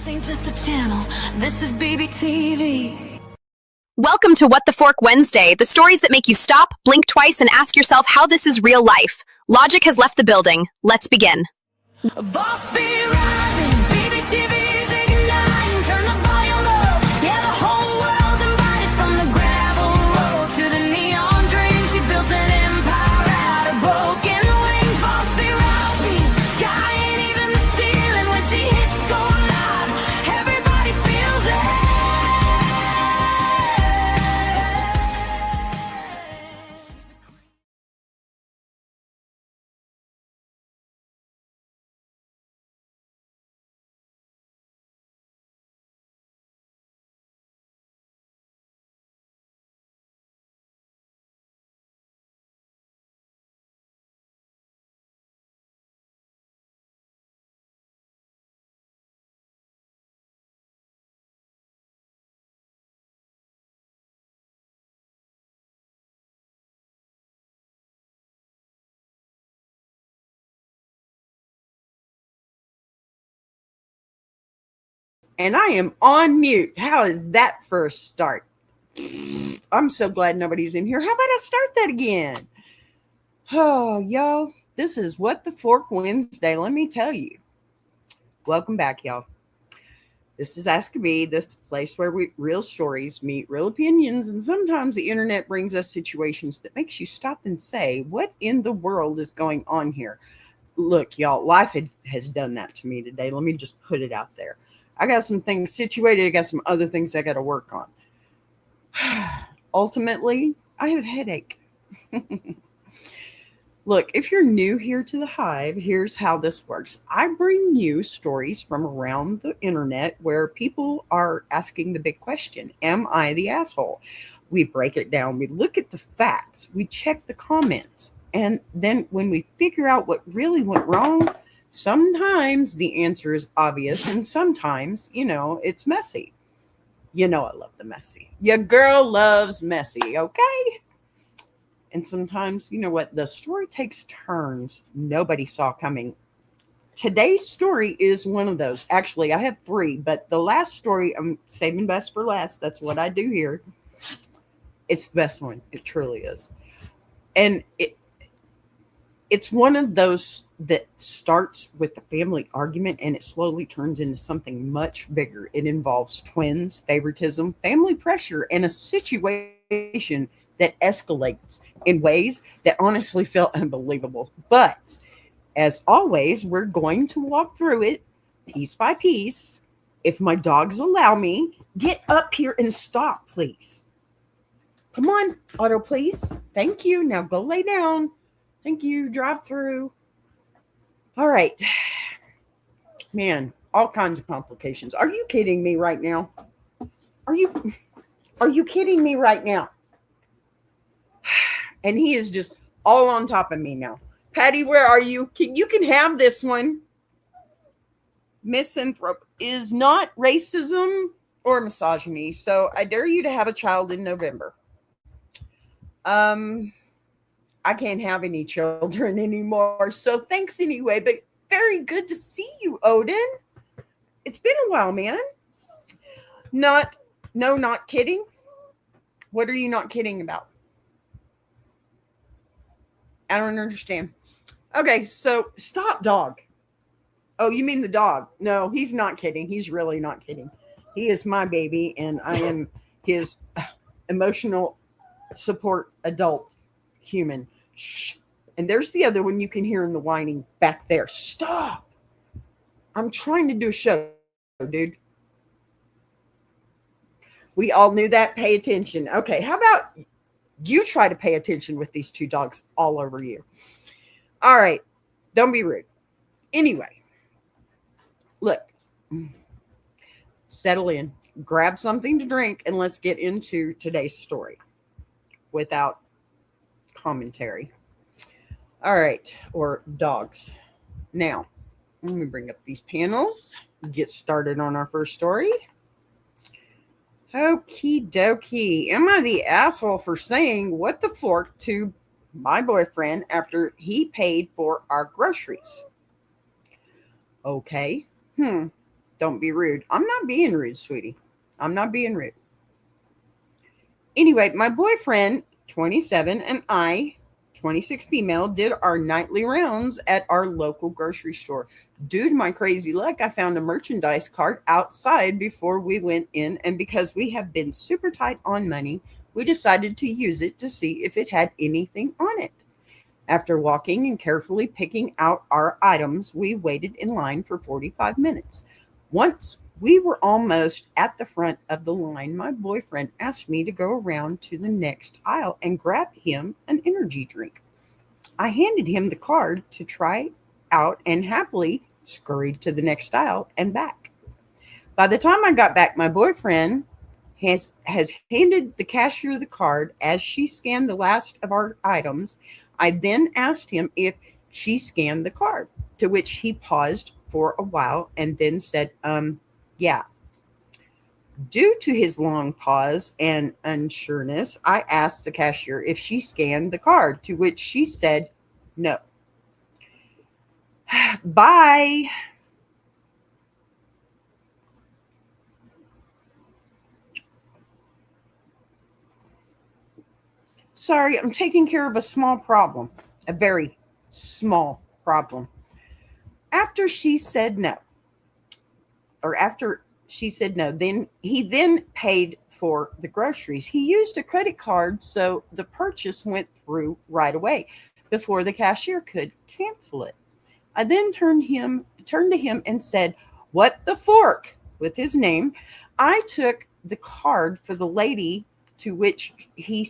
This ain't just a channel, this is BBTV. Welcome to What the Fork Wednesday, the stories that make you stop, blink twice, and ask yourself how this is real life. Logic has left the building. Let's begin. Boss be rising, BBTV is igniting. Turn the volume up, yeah, the whole world's invited. From the gravel road to the neon dream, she built an empire out of broken wings. Boss be rising, sky ain't even the ceiling. When she hits go live, everybody feels it. And I am on mute. How is that for a start? I'm so glad nobody's in here. How about I start that again? Oh, y'all, this is What the Fork Wednesday. Let me tell you. Welcome back, y'all. This is AskABee, this place where real stories meet real opinions, and sometimes the internet brings us situations that makes you stop and say, what in the world is going on here? Look, y'all, life has done that to me today. Let me just put it out there. I got some things situated. I got some other things I got to work on. Ultimately, I have a headache. Look, if you're new here to the Hive, here's how this works. I bring you stories from around the internet where people are asking the big question, am I the asshole? We break it down. We look at the facts. We check the comments. And then when we figure out what really went wrong, sometimes the answer is obvious, and sometimes, it's messy. I love the messy. Your girl loves messy, okay? And sometimes, the story takes turns nobody saw coming. Today's story is one of those. Actually, I have three, but the last story I'm saving best for last. That's what I do here. It's the best one. It truly is. And it's one of those that starts with a family argument and it slowly turns into something much bigger. It involves twins, favoritism, family pressure, and a situation that escalates in ways that honestly feel unbelievable. But as always, we're going to walk through it piece by piece. If my dogs allow me, get up here and stop, please. Come on, Otto, please. Thank you. Now go lay down. Thank you. Drive through. All right. Man, all kinds of complications. Are you kidding me right now? Are you kidding me right now? And he is just all on top of me now. Patty, where are you? You can have this one. Misanthrope is not racism or misogyny. So I dare you to have a child in November. I can't have any children anymore. So thanks anyway, but very good to see you, Odin. It's been a while, man. Not kidding. What are you not kidding about? I don't understand. Okay, so stop, dog. Oh, you mean the dog? No, he's not kidding. He's really not kidding. He is my baby, and I am his emotional support adult human. Shh. And there's the other one you can hear in the whining back there. Stop. I'm trying to do a show, dude. We all knew that. Pay attention. Okay, how about you try to pay attention with these two dogs all over you? All right. Don't be rude. Anyway, look. Settle in. Grab something to drink, and let's get into today's story without commentary. All right, or dogs. Now, let me bring up these panels, get started on our first story. Okie dokie. Am I the asshole for saying what the fork to my boyfriend after he paid for our groceries? Okay. Don't be rude. I'm not being rude, sweetie. I'm not being rude. Anyway, my boyfriend, 27, and I, 26 female, did our nightly rounds at our local grocery store. Due to my crazy luck, I found a merchandise cart outside before we went in, and because we have been super tight on money, we decided to use it to see if it had anything on it. After walking and carefully picking out our items, we waited in line for 45 minutes. Once we were almost at the front of the line, my boyfriend asked me to go around to the next aisle and grab him an energy drink. I handed him the card to try out and happily scurried to the next aisle and back. By the time I got back, my boyfriend has handed the cashier the card as she scanned the last of our items. I then asked him if she scanned the card, to which he paused for a while and then said, yeah. Due to his long pause and unsureness, I asked the cashier if she scanned the card, to which she said, no. Bye. Sorry, I'm taking care of a small problem, a very small problem. After she said no, then he paid for the groceries. He used a credit card, so the purchase went through right away before the cashier could cancel it. I then turned to him and said, "What the fork?" with his name. I took the card for the lady, to which he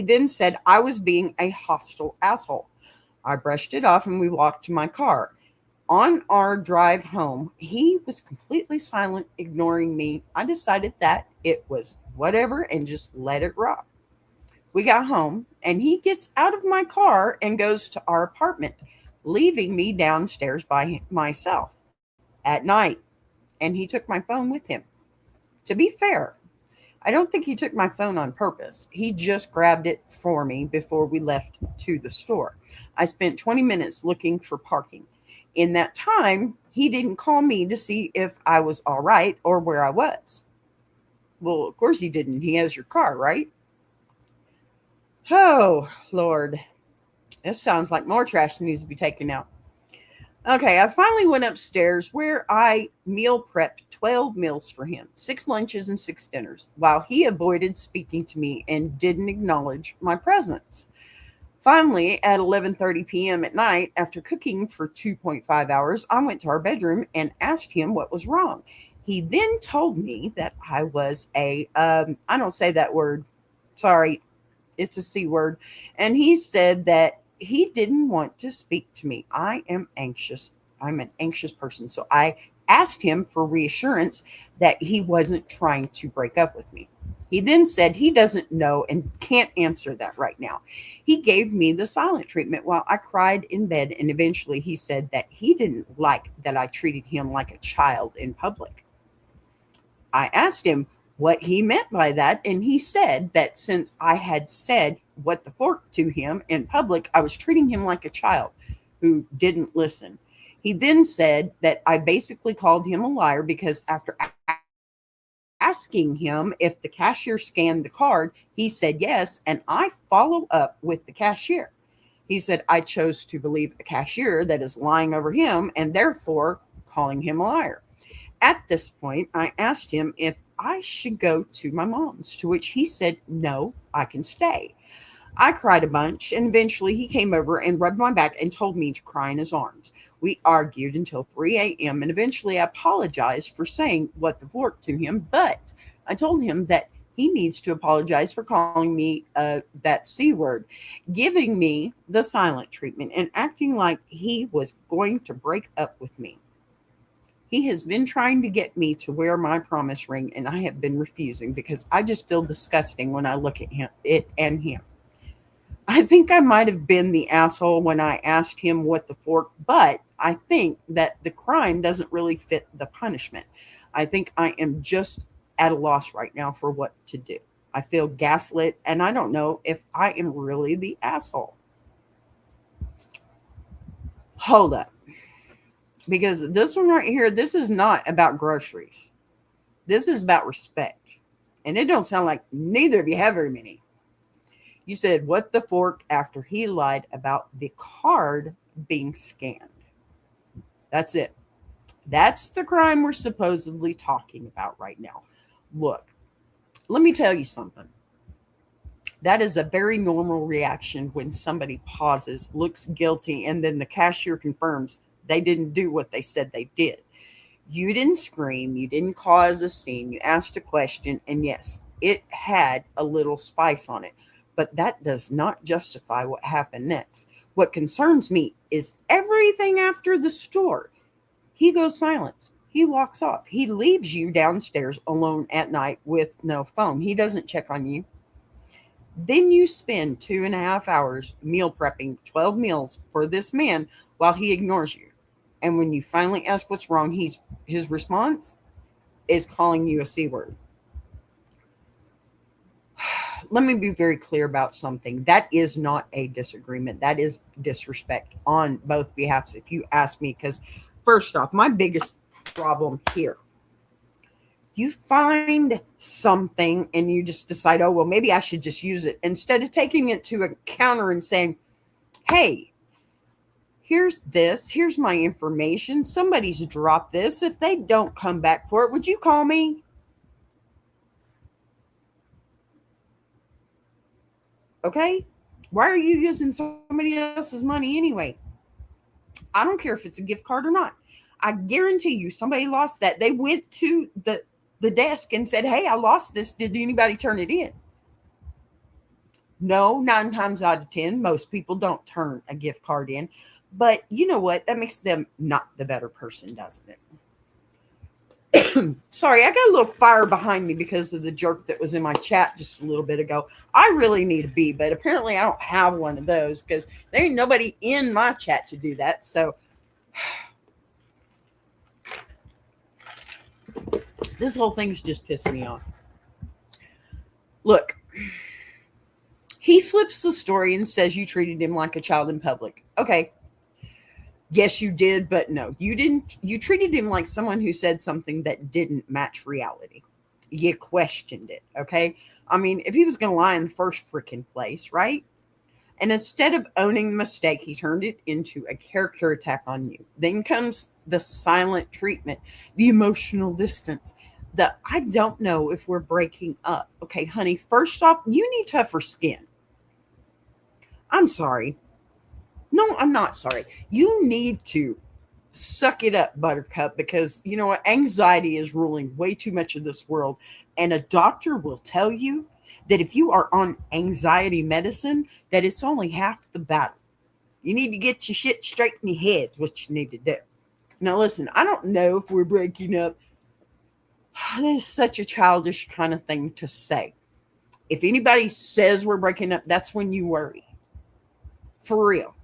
then said I was being a hostile asshole. I brushed it off and we walked to my car. On our drive home, he was completely silent, ignoring me. I decided that it was whatever and just let it rock. We got home and he gets out of my car and goes to our apartment, leaving me downstairs by myself at night. And he took my phone with him. To be fair, I don't think he took my phone on purpose. He just grabbed it for me before we left to the store. I spent 20 minutes looking for parking. In that time, he didn't call me to see if I was all right or where I was. Well, of course he didn't. He has your car, right? Oh, Lord. This sounds like more trash needs to be taken out. Okay, I finally went upstairs where I meal prepped 12 meals for him, 6 lunches and 6 dinners, while he avoided speaking to me and didn't acknowledge my presence. Finally, at 11:30 p.m. at night, after cooking for 2.5 hours, I went to our bedroom and asked him what was wrong. He then told me that I was I don't say that word. Sorry, it's a C word. And he said that he didn't want to speak to me. I am anxious. I'm an anxious person. So I asked him for reassurance that he wasn't trying to break up with me. He then said he doesn't know and can't answer that right now. He gave me the silent treatment while I cried in bed, and eventually he said that he didn't like that I treated him like a child in public. I asked him what he meant by that, and he said that since I had said what the fork to him in public, I was treating him like a child who didn't listen. He then said that I basically called him a liar because after asking him if the cashier scanned the card, he said yes, and I follow up with the cashier. He said I chose to believe a cashier that is lying over him and therefore calling him a liar. At this point, I asked him if I should go to my mom's, to which he said, no, I can stay. I cried a bunch, and eventually he came over and rubbed my back and told me to cry in his arms. We argued until 3 a.m., and eventually I apologized for saying what the fork to him, but I told him that he needs to apologize for calling me that C word, giving me the silent treatment, and acting like he was going to break up with me. He has been trying to get me to wear my promise ring, and I have been refusing because I just feel disgusting when I look at him. I think I might have been the asshole when I asked him what the fork, but I think that the crime doesn't really fit the punishment. I think I am just at a loss right now for what to do. I feel gaslit, and I don't know if I am really the asshole. Hold up. Because this one right here, this is not about groceries. This is about respect. And it don't sound like neither of you have very many. You said, what the fork after he lied about the card being scanned. That's it. That's the crime we're supposedly talking about right now. Look, let me tell you something. That is a very normal reaction when somebody pauses, looks guilty, and then the cashier confirms they didn't do what they said they did. You didn't scream, you didn't cause a scene, you asked a question, and yes, it had a little spice on it. But that does not justify what happened next. What concerns me is everything after the store. He goes silent. He walks off. He leaves you downstairs alone at night with no phone. He doesn't check on you. Then you spend 2.5 hours meal prepping 12 meals for this man while he ignores you. And when you finally ask what's wrong, his response is calling you a C word. Let me be very clear about something. That is not a disagreement. That is disrespect on both behalves, if you ask me. Because first off, my biggest problem here, you find something and you just decide, oh, well, maybe I should just use it. Instead of taking it to a counter and saying, hey, here's this. Here's my information. Somebody's dropped this. If they don't come back for it, would you call me? Okay? Why are you using somebody else's money anyway? I don't care if it's a gift card or not. I guarantee you somebody lost that. They went to the desk and said, hey, I lost this. Did anybody turn it in? No, 9 times out of 10, most people don't turn a gift card in. But you know what? That makes them not the better person, doesn't it? Sorry, I got a little fire behind me because of the jerk that was in my chat just a little bit ago. I really need a bee, but apparently I don't have one of those because there ain't nobody in my chat to do that. So this whole thing's just pissing me off. Look, he flips the story and says you treated him like a child in public. Okay. Yes, you did, but no, you didn't. You treated him like someone who said something that didn't match reality. You questioned it, okay? I mean, if he was going to lie in the first freaking place, right? And instead of owning the mistake, he turned it into a character attack on you. Then comes the silent treatment, the emotional distance, the I don't know if we're breaking up. Okay, honey, first off, you need tougher skin. I'm sorry. No, I'm not sorry. You need to suck it up, Buttercup, because you know what? Anxiety is ruling way too much of this world. And a doctor will tell you that if you are on anxiety medicine, that it's only half the battle. You need to get your shit straight in your head, is what you need to do. Now, listen, I don't know if we're breaking up. That is such a childish kind of thing to say. If anybody says we're breaking up, that's when you worry. For real.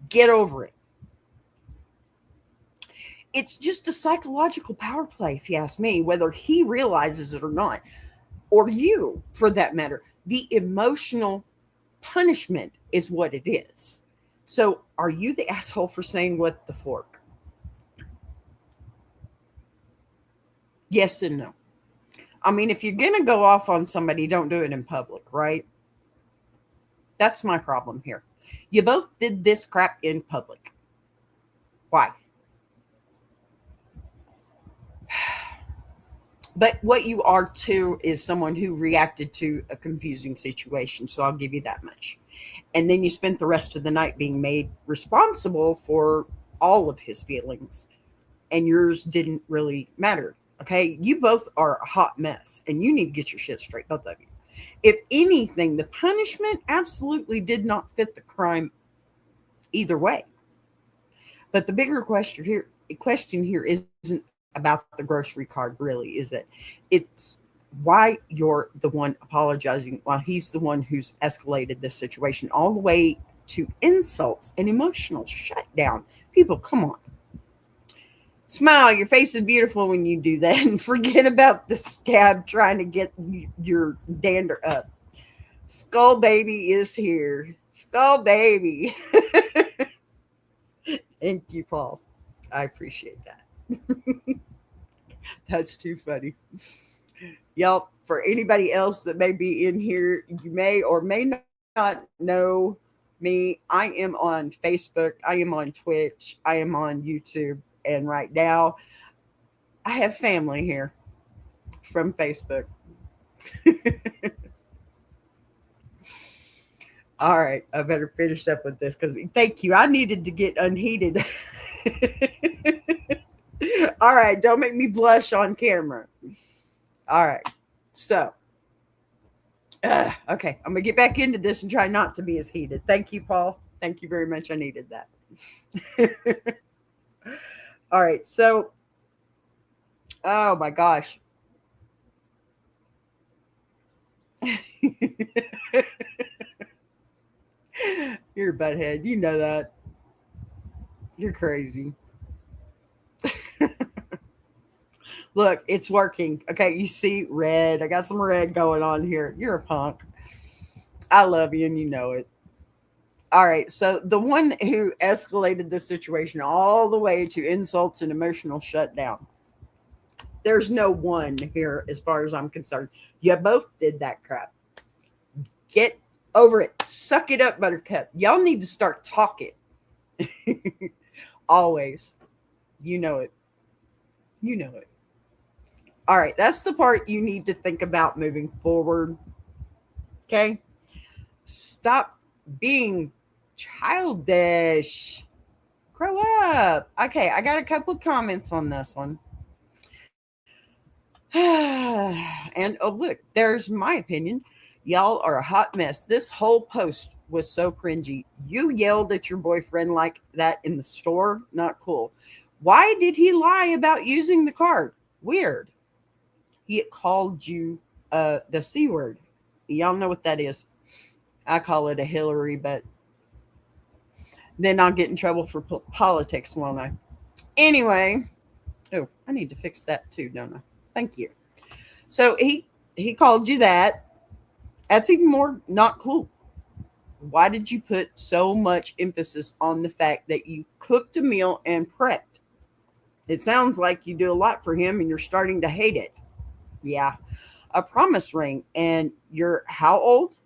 Get over it. It's just a psychological power play, if you ask me, whether he realizes it or not, or you, for that matter. The emotional punishment is what it is. So, are you the asshole for saying what the fork? Yes and no. I mean, if you're going to go off on somebody, don't do it in public, right? That's my problem here. You both did this crap in public. Why? But what you are too is someone who reacted to a confusing situation. So I'll give you that much. And then you spent the rest of the night being made responsible for all of his feelings. And yours didn't really matter. Okay? You both are a hot mess. And you need to get your shit straight, both of you. If anything, the punishment absolutely did not fit the crime either way. But the bigger question here isn't about the grocery card, really, is it? It's why you're the one apologizing while he's the one who's escalated this situation all the way to insults and emotional shutdown. People, come on. Smile, your face is beautiful when you do that, and forget about the stab trying to get your dander up. Skull Baby is here. Skull Baby. Thank you, Paul. I appreciate that. That's too funny. Yep. For anybody else that may be in here, you may or may not know me. I am on Facebook. I am on Twitch. I am on YouTube. And right now, I have family here from Facebook. All right. I better finish up with this because thank you. I needed to get unheated. All right. Don't make me blush on camera. All right. So, okay, I'm gonna get back into this and try not to be as heated. Thank you, Paul. Thank you very much. I needed that. All right, so oh my gosh. You're a butthead. You know that. You're crazy. Look, it's working. Okay, you see red. I got some red going on here. You're a punk. I love you and you know it. All right. So the one who escalated this situation all the way to insults and emotional shutdown. There's no one here as far as I'm concerned. You both did that crap. Get over it. Suck it up, Buttercup. Y'all need to start talking. Always. You know it. You know it. All right. That's the part you need to think about moving forward. Okay. Stop being childish. Grow up. Okay, I got a couple of comments on this one. And oh, look, there's my opinion. Y'all are a hot mess. This whole post was so cringy. You yelled at your boyfriend like that in the store. Not cool. Why did he lie about using the card? Weird. He called you the C word. Y'all know what that is. I call it a Hillary, but then I'll get in trouble for politics, won't I? Anyway, oh, I need to fix that too, don't I? Thank you. So he called you that. That's even more not cool. Why did you put so much emphasis on the fact that you cooked a meal and prepped? It sounds like you do a lot for him and you're starting to hate it. Yeah. A promise ring. And you're how old?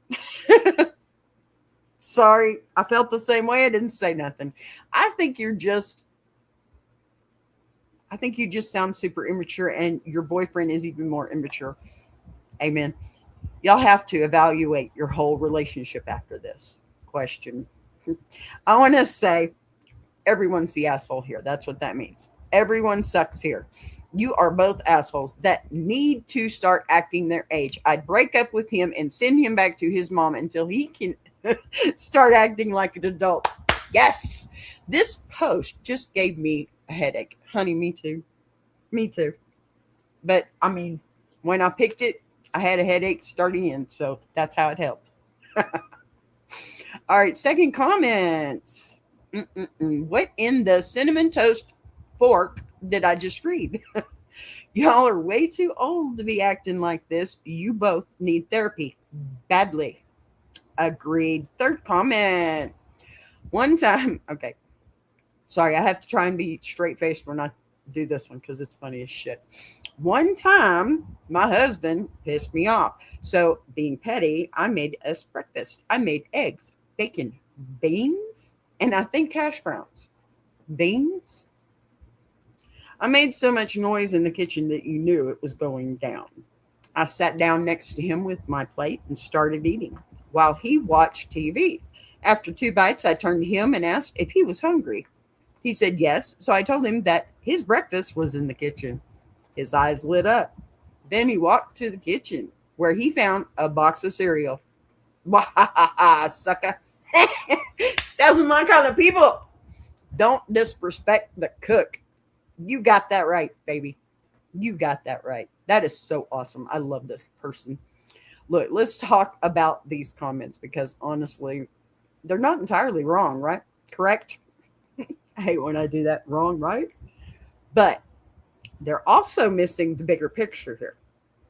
Sorry, I felt the same way. I didn't say nothing. I think you just sound super immature and your boyfriend is even more immature. Amen. Y'all have to evaluate your whole relationship after this question. I want to say everyone's the asshole here. That's what that means. Everyone sucks here. You are both assholes that need to start acting their age. I'd break up with him and send him back to his mom until he can start acting like an adult. Yes. This post just gave me a headache. Honey, me too. Me too. But I mean, when I picked it, I had a headache starting in. So that's how it helped. All right. Second comment. What in the cinnamon toast fork did I just read? Y'all are way too old to be acting like this. You both need therapy badly. Agreed. Third comment. One time, okay. Sorry, I have to try and be straight faced when I do this one because it's funny as shit. One time, my husband pissed me off. So, being petty, I made us breakfast. I made eggs, bacon, beans, and I think hash browns. Beans? I made so much noise in the kitchen that you knew it was going down. I sat down next to him with my plate and started eating while he watched TV. After 2 bites, I turned to him and asked if he was hungry. He said yes, so I told him that his breakfast was in the kitchen. His eyes lit up. Then he walked to the kitchen where he found a box of cereal. Sucker. That's my kind of people. Don't disrespect the cook. You got that right, baby. You got that right. That is so awesome. I love this person. Look, let's talk about these comments because honestly, they're not entirely wrong, right? Correct? I hate when I do that. Wrong, right? But they're also missing the bigger picture here.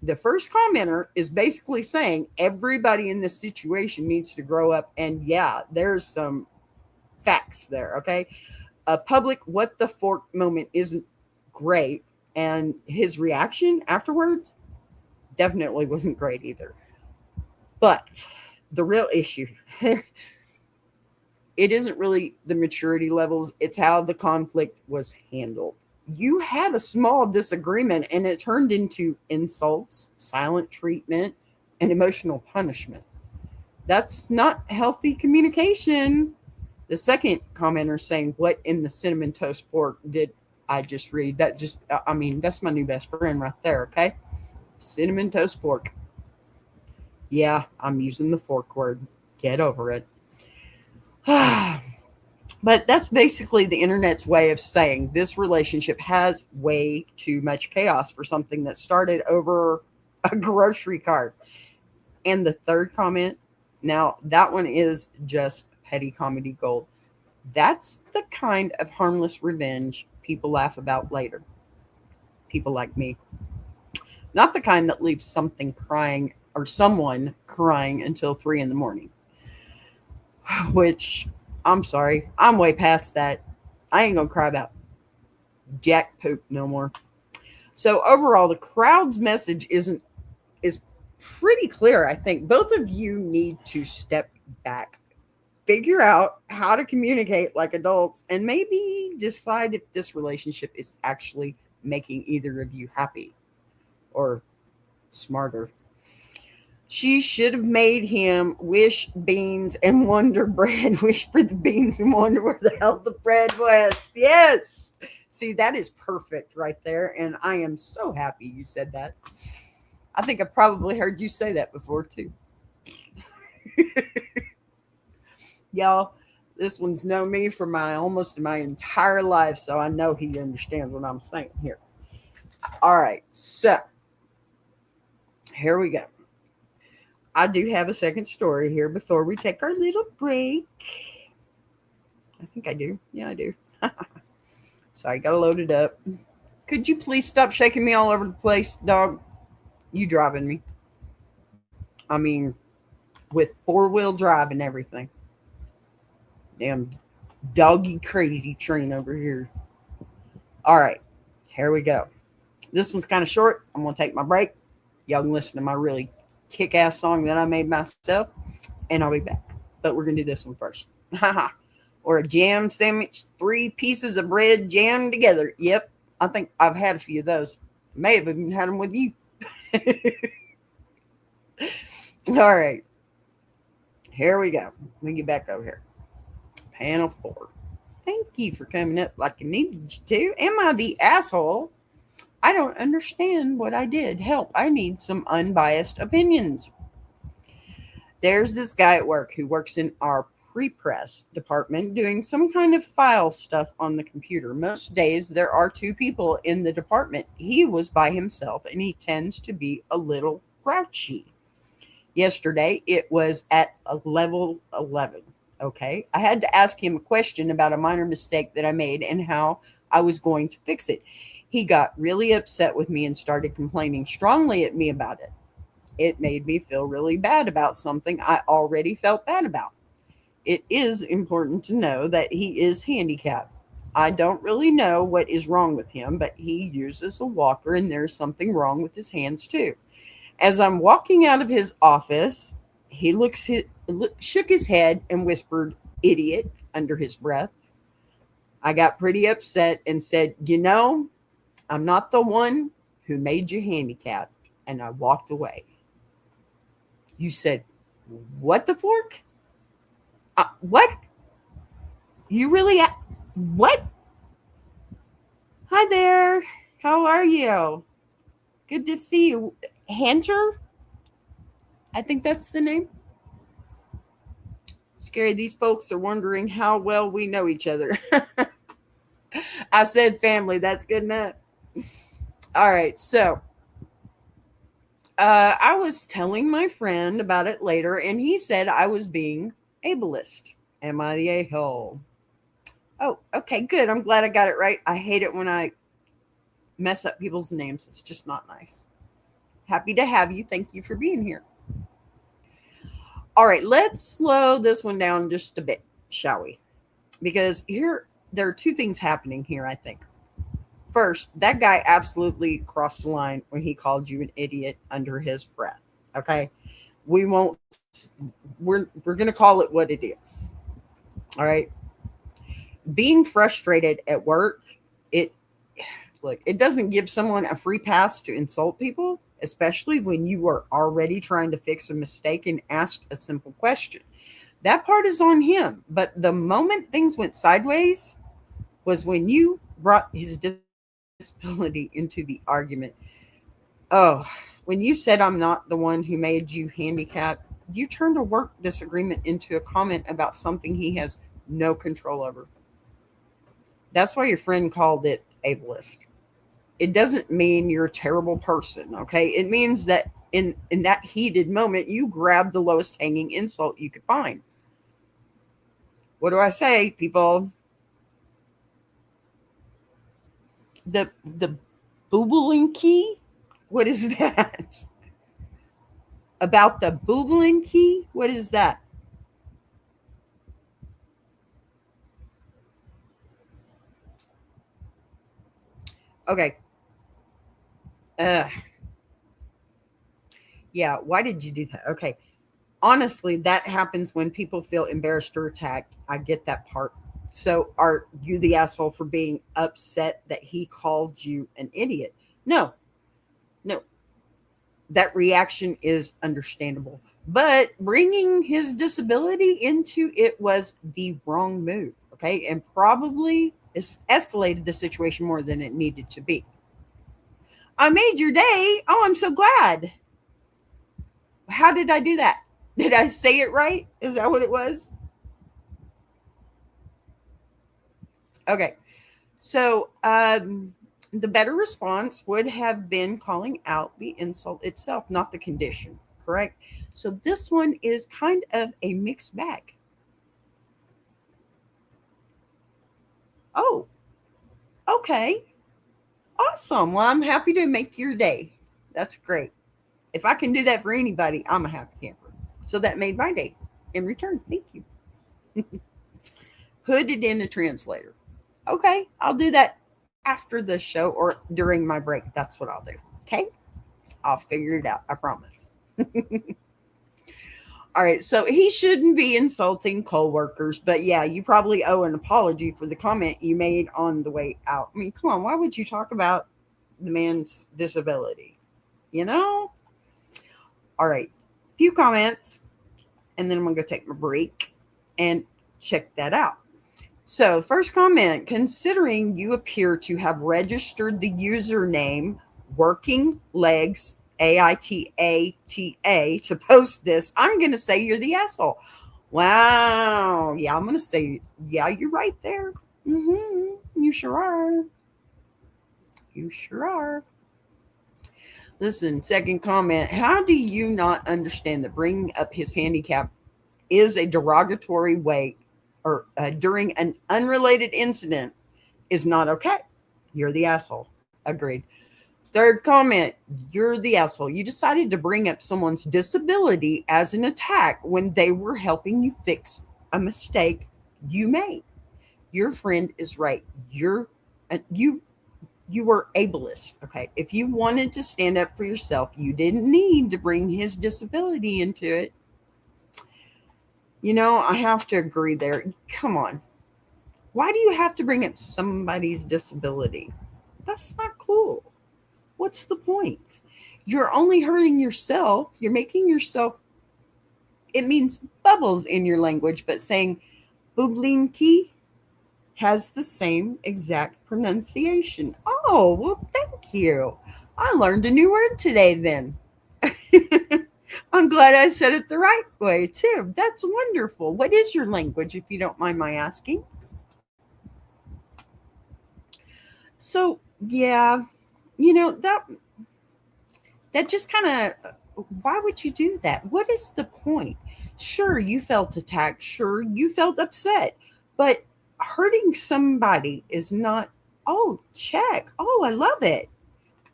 The first commenter is basically saying everybody in this situation needs to grow up. And yeah, there's some facts there, okay? A public what the fork moment isn't great, and his reaction afterwards definitely wasn't great either. But the real issue, it isn't really the maturity levels, it's how the conflict was handled. You had a small disagreement and it turned into insults, silent treatment, and emotional punishment. That's not healthy communication. The second commenter saying, "What in the cinnamon toast fork did I just read?" That just, I mean, that's my new best friend right there, okay? Cinnamon toast fork. Yeah, I'm using the fork word. Get over it. But that's basically the internet's way of saying this relationship has way too much chaos for something that started over a grocery cart. And the third comment, now that one is just petty comedy gold. That's the kind of harmless revenge people laugh about later. People like me. Not the kind that leaves something crying or someone crying until 3 in the morning. Which, I'm sorry, I'm way past that. I ain't gonna cry about jack poop no more. So overall, the crowd's message is pretty clear. I think both of you need to step back, figure out how to communicate like adults, and maybe decide if this relationship is actually making either of you happy or smarter. She should have made him wish beans and wonder bread. Wish for the beans and wonder where the hell the bread was. Yes. See, that is perfect right there. And I am so happy you said that. I think I probably heard you say that before too. Y'all, this one's known me for my almost my entire life, so I know he understands what I'm saying here. All right, so here we go. I do have a second story here before we take our little break. I think I do. Yeah, I do. So I gotta load it up. Could you please stop shaking me all over the place, dog? You driving me. I mean, with four-wheel drive and everything. Damn doggy crazy train over here. All right, here we go. This one's kind of short. I'm going to take my break. Y'all can listen to my really kick-ass song that I made myself, and I'll be back. But we're going to do this one first. Or a jam sandwich, 3 pieces of bread jammed together. Yep, I think I've had a few of those. May have even had them with you. All right. Here we go. Let me get back over here. Panel 4. Thank you for coming up like I needed you to. Am I the asshole? I don't understand what I did. Help. I need some unbiased opinions. There's this guy at work who works in our pre-press department doing some kind of file stuff on the computer. Most days there are 2 people in the department. He was by himself and he tends to be a little grouchy. Yesterday it was at a level 11. Okay. I had to ask him a question about a minor mistake that I made and how I was going to fix it. He got really upset with me and started complaining strongly at me about it. It made me feel really bad about something I already felt bad about. It is important to know that he is handicapped. I don't really know what is wrong with him, but he uses a walker and there's something wrong with his hands too. As I'm walking out of his office, he shook his head and whispered, "Idiot," under his breath. I got pretty upset and said, I'm not the one who made you handicapped. And I walked away. You said, "What the fork?" What? You really? What? Hi there. How are you? Good to see you. Hunter? I think that's the name. Scary. These folks are wondering how well we know each other. I said family. That's good enough. All right. So I was telling my friend about it later, and he said I was being ableist. Am I the a-hole? Oh, okay, good. I'm glad I got it right. I hate it when I mess up people's names. It's just not nice. Happy to have you. Thank you for being here. All right, let's slow this one down just a bit, shall we? Because here, there are two things happening here, I think. First, that guy absolutely crossed the line when he called you an idiot under his breath. Okay? We won't we're going to call it what it is. All right? Being frustrated at work, it look, it doesn't give someone a free pass to insult people, especially when you are already trying to fix a mistake and ask a simple question. That part is on him, but the moment things went sideways was when you brought his disability into the argument. Oh, when you said I'm not the one who made you handicapped, you turned a work disagreement into a comment about something he has no control over. That's why your friend called it ableist. It doesn't mean you're a terrible person, okay? It means that in that heated moment, you grabbed the lowest hanging insult you could find. What do I say, people? The boobling key? What is that? About the boobling key? What is that? Okay. Uh yeah, why did you do that? Okay. Honestly, that happens when people feel embarrassed or attacked. I get that part. So are you the asshole for being upset that he called you an idiot? No. No. That reaction is understandable. But bringing his disability into it was the wrong move, okay? And probably escalated the situation more than it needed to be. I made your day. Oh, I'm so glad. How did I do that? Did I say it right? Is that what it was? Okay. So the better response would have been calling out the insult itself, not the condition, correct? So this one is kind of a mixed bag. Oh, okay. Awesome. Well, I'm happy to make your day. That's great. If I can do that for anybody, I'm a happy camper. So that made my day in return. Thank you. Put it in a translator. Okay, I'll do that after the show or during my break. That's what I'll do. Okay, I'll figure it out. I promise. All right, so he shouldn't be insulting coworkers, but yeah, you probably owe an apology for the comment you made on the way out. I mean, come on, why would you talk about the man's disability? You know? All right, few comments, and then I'm gonna go take my break and check that out. So, first comment, considering you appear to have registered the username Working Legs AITA to post this, I'm going to say you're the asshole. Wow. Yeah, I'm going to say, yeah, you're right there. You sure are. You sure are. Listen, second comment, how do you not understand that bringing up his handicap is a derogatory way or during an unrelated incident is not okay? You're the asshole. Agreed. Third comment, you're the asshole. You decided to bring up someone's disability as an attack when they were helping you fix a mistake you made. Your friend is right. You were ableist. Okay. If you wanted to stand up for yourself, you didn't need to bring his disability into it. You know, I have to agree there. Come on. Why do you have to bring up somebody's disability? That's not cool. What's the point? You're only hurting yourself. You're making yourself, it means bubbles in your language, but saying bublinki has the same exact pronunciation. Oh, well, thank you. I learned a new word today then. I'm glad I said it the right way, too. That's wonderful. What is your language, if you don't mind my asking? So, yeah, that just kind of, why would you do that? What is the point? Sure, you felt attacked. Sure, you felt upset. But hurting somebody is not, oh, check. Oh, I love it.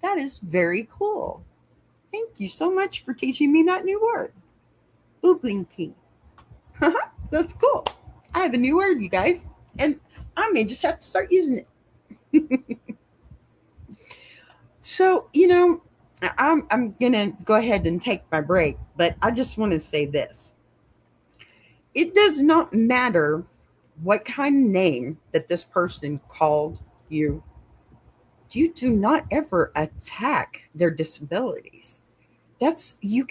That is very cool. Thank you so much for teaching me that new word. Booblinky. That's cool. I have a new word, you guys. And I may just have to start using it. So, I'm going to go ahead and take my break, but I just want to say this. It does not matter what kind of name that this person called you. You do not ever attack their disabilities. You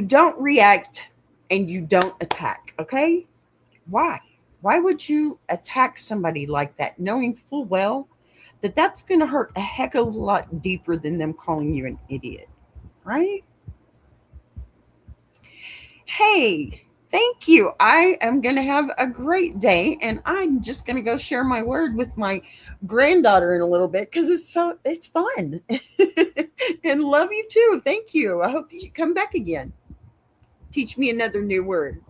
don't react and you don't attack, okay? Why? Why would you attack somebody like that, knowing full well that that's going to hurt a heck of a lot deeper than them calling you an idiot, right? Hey, thank you. I am going to have a great day, and I'm just going to go share my word with my granddaughter in a little bit because it's fun. And love you too. Thank you. I hope that you come back again. Teach me another new word.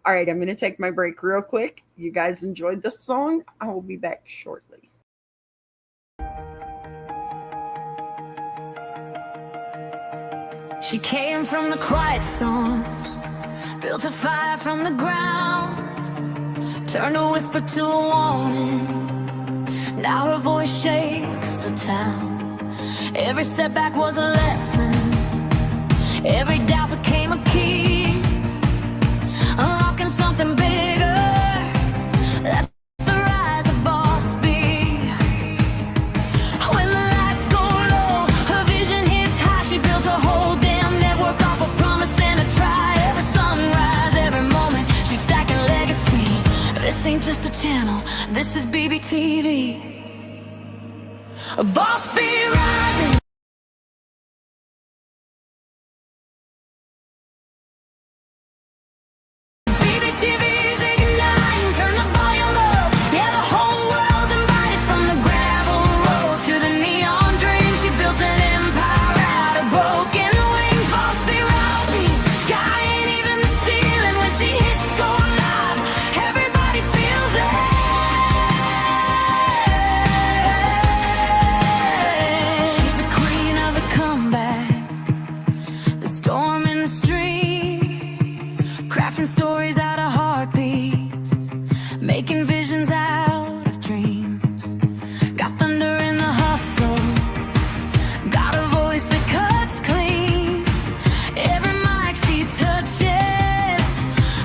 All right, I'm going to take my break real quick. You guys enjoyed this song? I will be back shortly. She came from the quiet storms, built a fire from the ground, turned a whisper to a warning. Now her voice shakes the town. Every setback was a lesson, every doubt became a key, unlocking something bigger. That's the rise of Boss Bee. When the lights go low, her vision hits high. She built a whole damn network off a promise and a try. Every sunrise, every moment, she's stacking legacy. This ain't just a channel, this is BBTV. A Boss Bee rising. BBTV's igniting, turn the volume up. Yeah, the whole world's invited, from the gravel roads to the neon dreams. She built an empire out of broken wings. Boss Bee rising, sky ain't even the ceiling. When she hits go live, everybody feels it. She's the queen of the comeback, the storm in the stream, crafting stories out of heartbeats, making visions out of dreams. Got thunder in the hustle, got a voice that cuts clean. Every mic she touches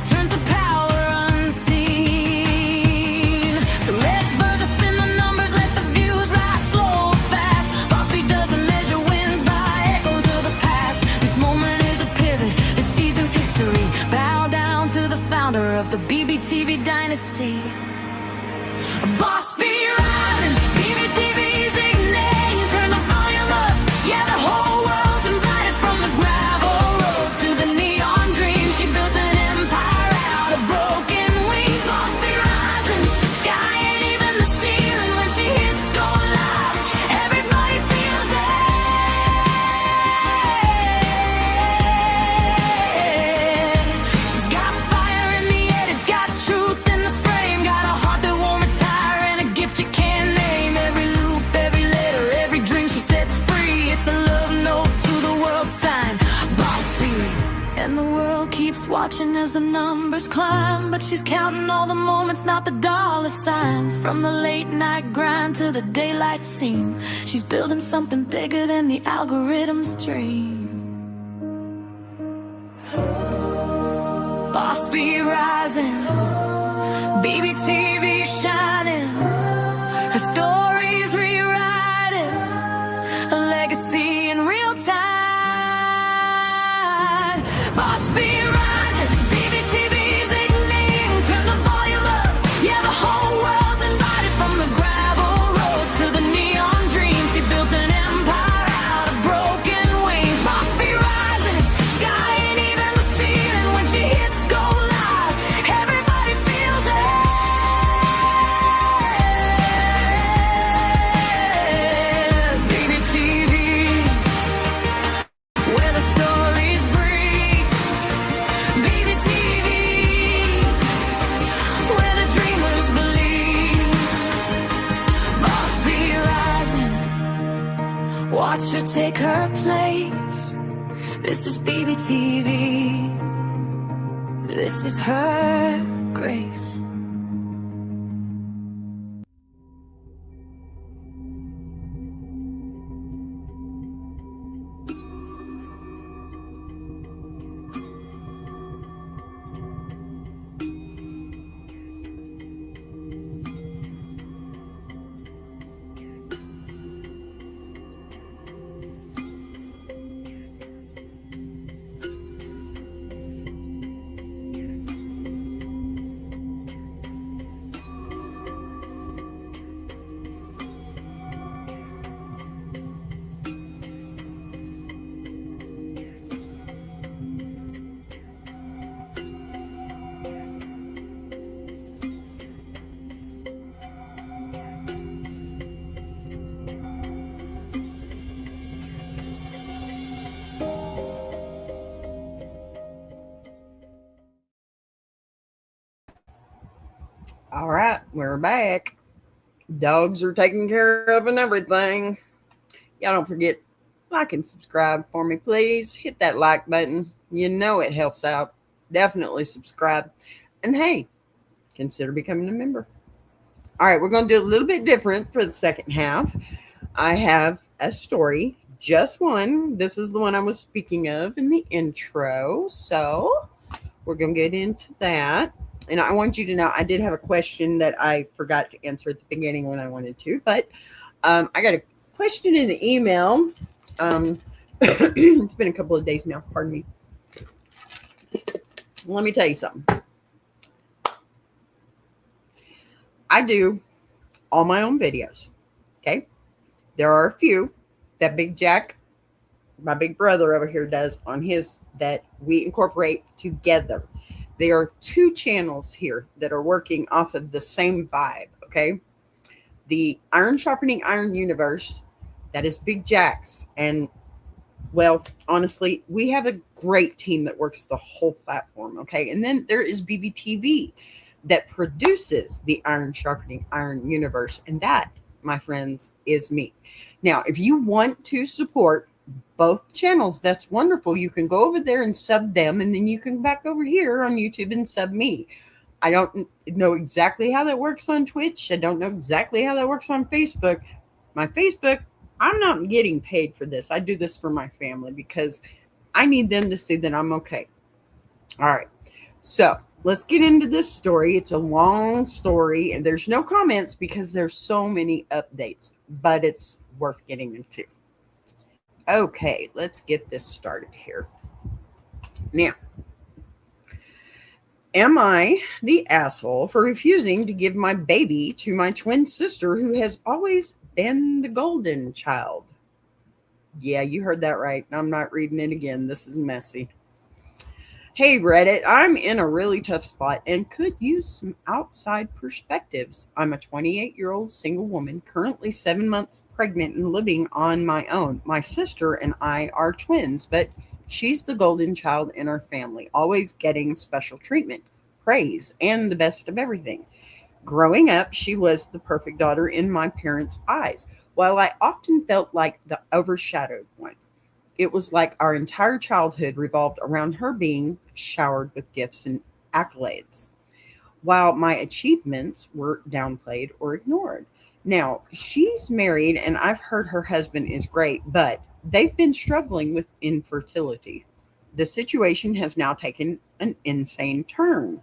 turns to power unseen. So let further spin the numbers, let the views rise slow or fast. Boss Bee doesn't measure wins by echoes of the past. This moment is a pivot, this season's history. Bow down to the founder of the BBTV dynasty. Boss Bee rising, BBTV's igniting, turn the volume up. Yeah, the whole world's invited, from the gravel roads to the neon dreams. She built an empire out of broken wings. Boss Bee rising, sky ain't even the ceiling. When she hits go live, everybody feels it. She's got fire in the head, it's got truth in the frame, got a heart that won't retire and a gift you can't name. Every loop, every letter, every dream she sets free, it's a love note to the world sign. Boss Bee. And the world keeps watching as the numbers climb, but she's counting all the moments, not the dollar signs. From the late night grind to the daylight scene, she's building something bigger than the algorithm's dream. Boss Bee rising, BBTV shining, her story's rewriting, a legacy in real time. Boss Bee rising, BBTV's igniting, turn the volume up. Yeah, the whole world's invited, from the gravel roads to the neon dreams. She built an empire out of broken wings. Boss Bee rising, sky ain't even the ceiling. When she hits go live, everybody feels it. BBTV, where the stories breathe. BBTV, where the dreamers believe. Boss Bee rising, watch her take her place. This is BBTV, this is her grace. All right, we're back. Dogs are taken care of and everything. Y'all don't forget, like and subscribe for me, please. Hit that like button. You know it helps out. Definitely subscribe. And hey, consider becoming a member. All right, we're going to do a little bit different for the second half. I have a story, just one. This is the one I was speaking of in the intro. So we're going to get into that. And I want you to know I did have a question that I forgot to answer at the beginning when I wanted to, but I got a question in the email. It's been a couple of days now. Pardon me. Let me tell you something. I do all my own videos. Okay. There are a few that Big Jack, my big brother over here, does on his that we incorporate together. There are two channels here that are working off of the same vibe. Okay. The Iron Sharpening Iron Universe, that is Big Jack's. And well, honestly, we have a great team that works the whole platform. Okay. And then there is BBTV that produces the Iron Sharpening Iron Universe. And that, my friends, is me. Now, if you want to support both channels, that's wonderful. You can go over there and sub them, and then you can back over here on YouTube and sub me. I don't know exactly how that works on Twitch. I don't know exactly how that works on Facebook. My Facebook, I'm not getting paid for this. I do this for my family because I need them to see that I'm okay. All right. So let's get into this story. It's a long story, and there's no comments because there's so many updates, but it's worth getting into. Okay, let's get this started here. Now, am I the asshole for refusing to give my baby to my twin sister who has always been the golden child? Yeah, you heard that right. I'm not reading it again. This is messy. Hey, Reddit, I'm in a really tough spot and could use some outside perspectives. I'm a 28-year-old single woman, currently 7 months pregnant and living on my own. My sister and I are twins, but she's the golden child in our family, always getting special treatment, praise, and the best of everything. Growing up, she was the perfect daughter in my parents' eyes, while I often felt like the overshadowed one. It was like our entire childhood revolved around her being showered with gifts and accolades, while my achievements were downplayed or ignored. Now, she's married, and I've heard her husband is great, but they've been struggling with infertility. The situation has now taken an insane turn.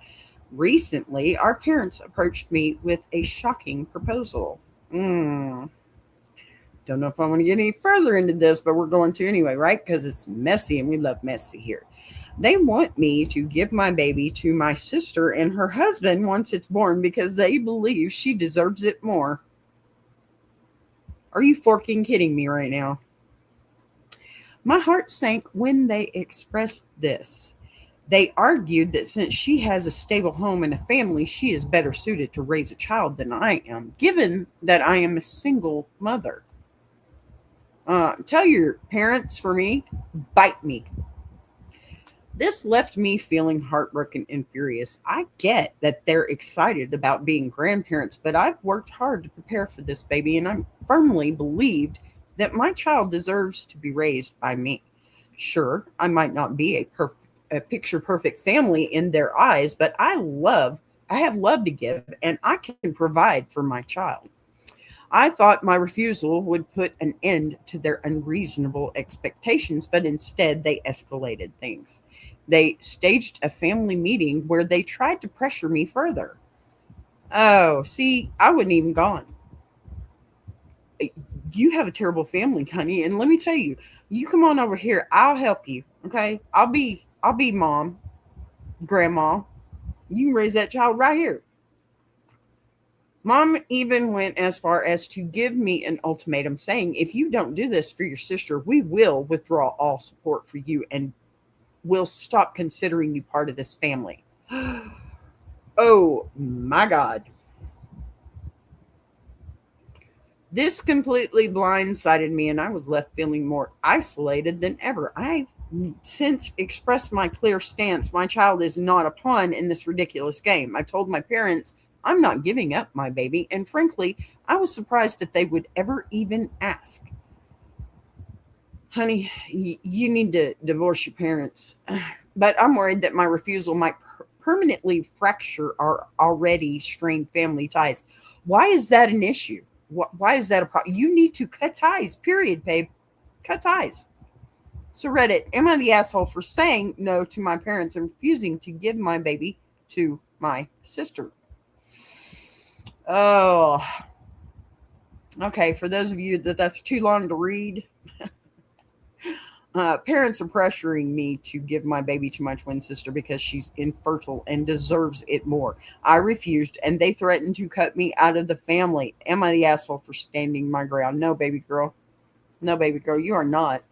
Recently, our parents approached me with a shocking proposal. Don't know if I want to get any further into this, but we're going to anyway, right? Because it's messy and we love messy here. They want me to give my baby to my sister and her husband once it's born because they believe she deserves it more. Are you forking kidding me right now? My heart sank when they expressed this. They argued that since she has a stable home and a family, she is better suited to raise a child than I am, given that I am a single mother. Tell your parents for me, bite me. This left me feeling heartbroken and furious. I get that they're excited about being grandparents, but I've worked hard to prepare for this baby, and I firmly believed that my child deserves to be raised by me. Sure, I might not be a picture perfect family in their eyes, but I have love to give, and I can provide for my child. I thought my refusal would put an end to their unreasonable expectations, but instead they escalated things. They staged a family meeting where they tried to pressure me further. Oh, see, I wouldn't even gone. You have a terrible family, honey, and let me tell you, you come on over here, I'll help you. Okay? I'll be mom, grandma. You can raise that child right here. Mom even went as far as to give me an ultimatum saying, if you don't do this for your sister, we will withdraw all support for you and we'll stop considering you part of this family. Oh my God. This completely blindsided me, and I was left feeling more isolated than ever. I've since expressed my clear stance. My child is not a pawn in this ridiculous game. I told my parents I'm not giving up my baby. And frankly, I was surprised that they would ever even ask. Honey, you need to divorce your parents. But I'm worried that my refusal might permanently fracture our already strained family ties. Why is that an issue? Why is that a problem? You need to cut ties, period, babe. Cut ties. So, Reddit, am I the asshole for saying no to my parents and refusing to give my baby to my sister? Oh, okay. For those of you that's too long to read, parents are pressuring me to give my baby to my twin sister because she's infertile and deserves it more. I refused, and they threatened to cut me out of the family. Am I the asshole for standing my ground? No, baby girl. No, baby girl, you are not.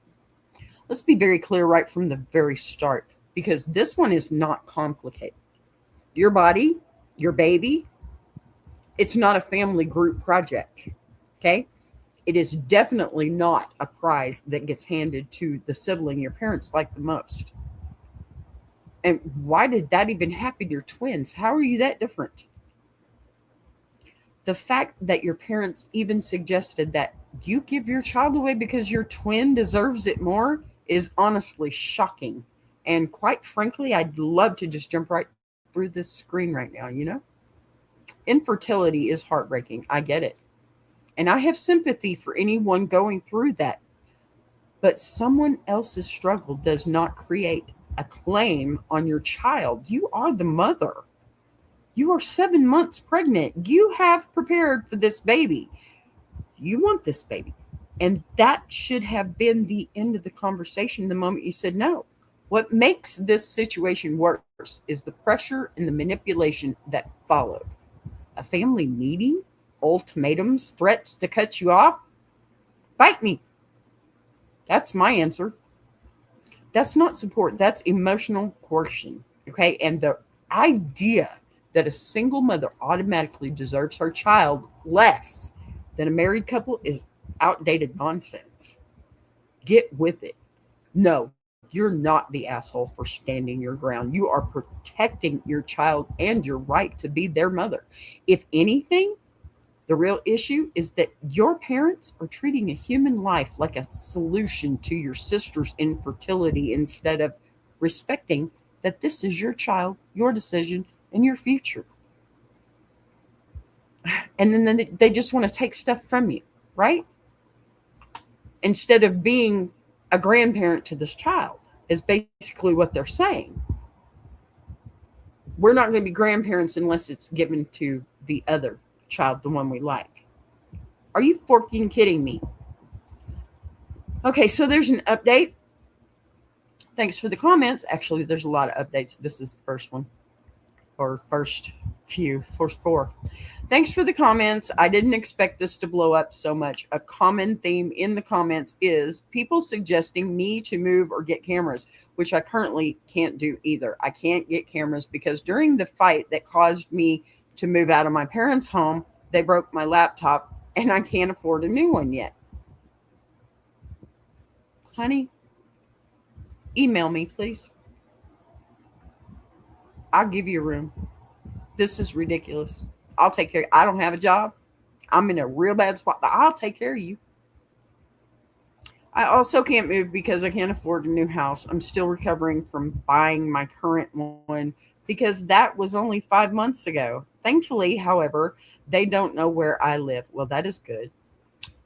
Let's be very clear right from the very start, because this one is not complicated. Your body, your baby, it's not a family group project. Okay? It is definitely not a prize that gets handed to the sibling your parents like the most. And why did that even happen to your twins? How are you that different? The fact that your parents even suggested that you give your child away because your twin deserves it more is honestly shocking. And quite frankly, I'd love to just jump right through this screen right now, you know? Infertility is heartbreaking. I get it. And I have sympathy for anyone going through that. But someone else's struggle does not create a claim on your child. You are the mother. You are 7 months pregnant. You have prepared for this baby. You want this baby. And that should have been the end of the conversation the moment you said no. What makes this situation worse is the pressure and the manipulation that followed. A family meeting, ultimatums, threats to cut you off. Fight me. That's my answer. That's not support. That's emotional coercion. Okay. And the idea that a single mother automatically deserves her child less than a married couple is outdated nonsense. Get with it. No, you're not the asshole for standing your ground. You are protecting your child and your right to be their mother. If anything, the real issue is that your parents are treating a human life like a solution to your sister's infertility instead of respecting that this is your child, your decision, and your future. And then they just want to take stuff from you, right? Instead of being a grandparent to this child, is basically what they're saying. We're not going to be grandparents unless it's given to the other child, the one we like. Are you forking kidding me? Okay, so there's an update. Thanks for the comments. Actually, there's a lot of updates. This is the first one, or first four. Thanks for the comments. I didn't expect this to blow up so much. A common theme in the comments is people suggesting me to move or get cameras, which I currently can't do either. I can't get cameras because during the fight that caused me to move out of my parents' home, they broke my laptop and I can't afford a new one yet. Honey, email me, please. I'll give you a room. This is ridiculous. I'll take care. I don't have a job. I'm in a real bad spot, but I'll take care of you. I also can't move because I can't afford a new house. I'm still recovering from buying my current one because that was only 5 months ago. Thankfully, however, they don't know where I live. Well, that is good.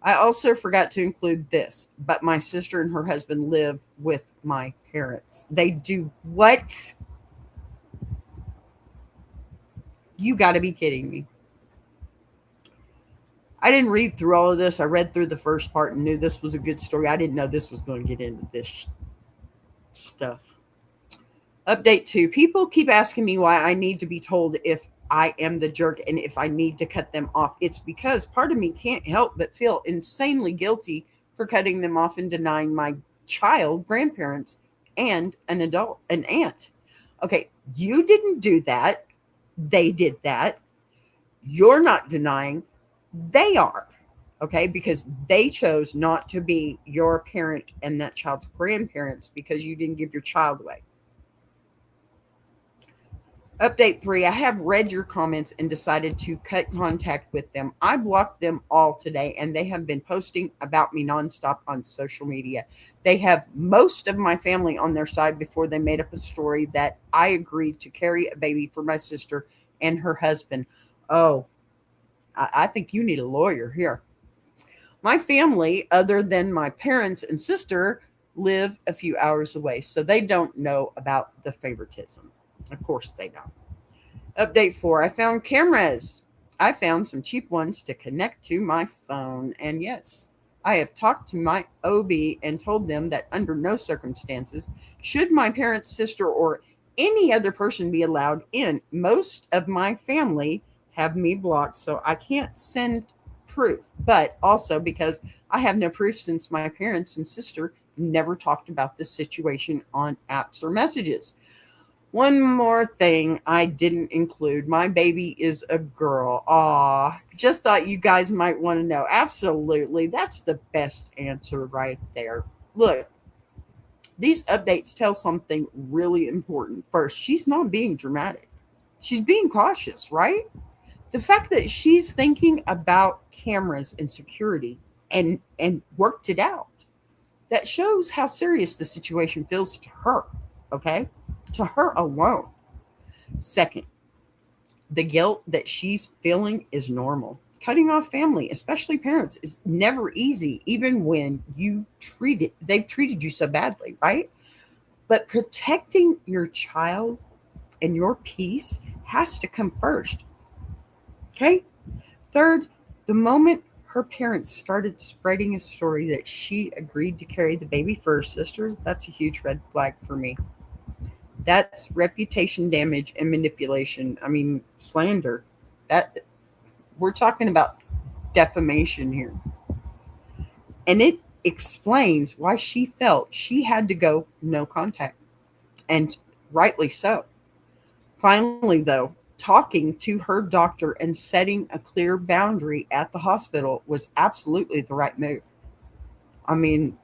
I also forgot to include this, but my sister and her husband live with my parents. They do what? You got to be kidding me. I didn't read through all of this. I read through the first part and knew this was a good story. I didn't know this was going to get into this stuff. Update 2. People keep asking me why I need to be told if I am the jerk and if I need to cut them off. It's because part of me can't help but feel insanely guilty for cutting them off and denying my child grandparents and an aunt. Okay, you didn't do that. They did that. You're not denying. They are. Okay, because they chose not to be your parent and that child's grandparents because you didn't give your child away. Update 3. I have read your comments and decided to cut contact with them. I blocked them all today and they have been posting about me nonstop on social media. They have most of my family on their side before they made up a story that I agreed to carry a baby for my sister and her husband. Oh, I think you need a lawyer here. My family, other than my parents and sister, live a few hours away, so they don't know about the favoritism. Of course, they don't. Update 4. I found cameras. I found some cheap ones to connect to my phone. And yes, I have talked to my OB and told them that under no circumstances should my parents, sister, or any other person be allowed in. Most of my family have me blocked, so I can't send proof. But also because I have no proof since my parents and sister never talked about this situation on apps or messages. One more thing I didn't include. My baby is a girl. Aw, just thought you guys might want to know. Absolutely. That's the best answer right there. Look, these updates tell something really important. First, she's not being dramatic. She's being cautious, right? The fact that she's thinking about cameras and security and worked it out, that shows how serious the situation feels to her, okay? To her alone. Second, the guilt that she's feeling is normal. Cutting off family, especially parents, is never easy, even when they've treated you so badly, right? But protecting your child and your peace has to come first. Okay? Third, the moment her parents started spreading a story that she agreed to carry the baby for her sister, that's a huge red flag for me. That's reputation damage and manipulation. I mean, slander. That we're talking about defamation here. And it explains why she felt she had to go no contact. And rightly so. Finally, though, talking to her doctor and setting a clear boundary at the hospital was absolutely the right move. I mean,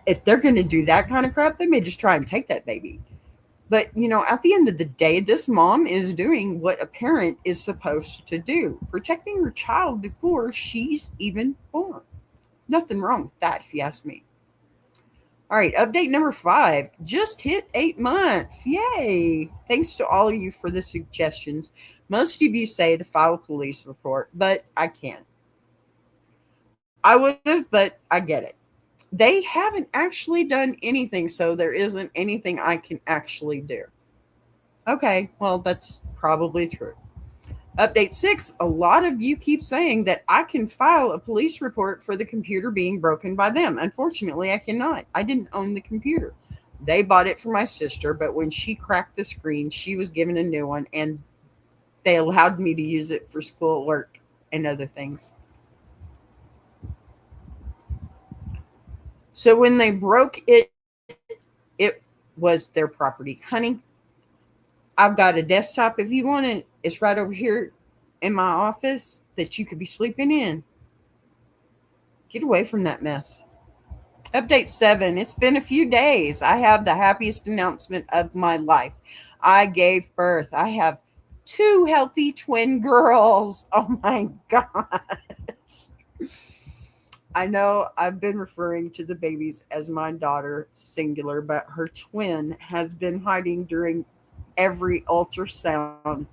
if they're going to do that kind of crap, they may just try and take that baby. But, at the end of the day, this mom is doing what a parent is supposed to do, protecting her child before she's even born. Nothing wrong with that, if you ask me. All right, update number 5 just hit 8 months. Yay! Thanks to all of you for the suggestions. Most of you say to file a police report, but I can't. I would have, but I get it. They haven't actually done anything, so there isn't anything I can actually do. Okay, well, that's probably true. Update 6. A lot of you keep saying that I can file a police report for the computer being broken by them. Unfortunately, I cannot. I didn't own the computer. They bought it for my sister, but when she cracked the screen, she was given a new one, and they allowed me to use it for school work and other things. So when they broke it, it was their property. Honey, I've got a desktop if you want it. It's right over here in my office that you could be sleeping in. Get away from that mess. Update 7. It's been a few days. I have the happiest announcement of my life. I gave birth. I have 2 healthy twin girls. Oh my God. I know I've been referring to the babies as my daughter, singular, but her twin has been hiding during every ultrasound.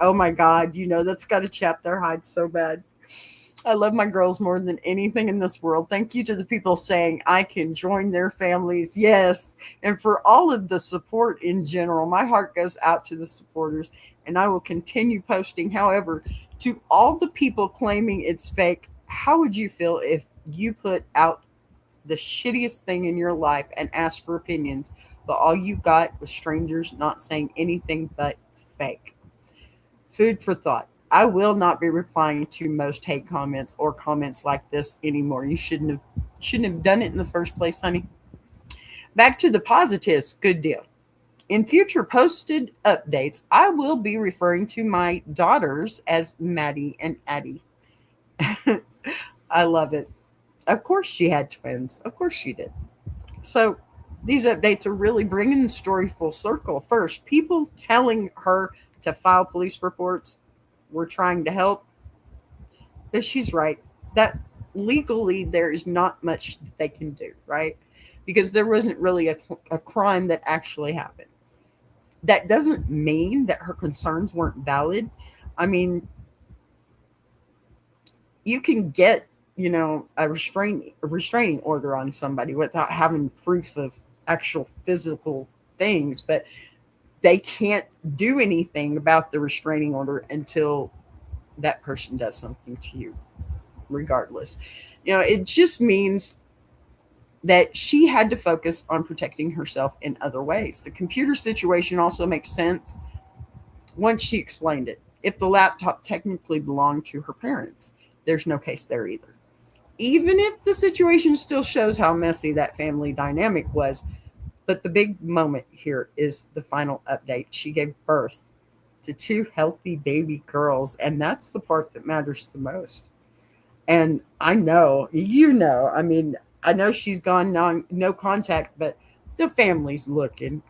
Oh my God, that's got to chap their hides so bad. I love my girls more than anything in this world. Thank you to the people saying I can join their families. Yes. And for all of the support in general, my heart goes out to the supporters and I will continue posting. However, to all the people claiming it's fake, how would you feel if you put out the shittiest thing in your life and asked for opinions, but all you got was strangers not saying anything but fake? Food for thought. I will not be replying to most hate comments or comments like this anymore. You shouldn't have done it in the first place, honey. Back to the positives. Good deal. In future posted updates, I will be referring to my daughters as Maddie and Addie. I love it. Of course she had twins. Of course she did. So These updates are really bringing the story full circle. First, people telling her to file police reports, we're trying to help. But she's right. That legally, there is not much that they can do, right? Because there wasn't really a crime that actually happened. That doesn't mean that her concerns weren't valid. I mean, you can get, a restraining order on somebody without having proof of actual physical things, but they can't do anything about the restraining order until that person does something to you, regardless. It just means that she had to focus on protecting herself in other ways. The computer situation also makes sense once she explained it. If the laptop technically belonged to her parents, there's no case there either. Even if the situation still shows how messy that family dynamic was, but the big moment here is the final update. She gave birth to two healthy baby girls, and that's the part that matters the most. And I know, I mean, I know she's gone no contact, but the family's looking.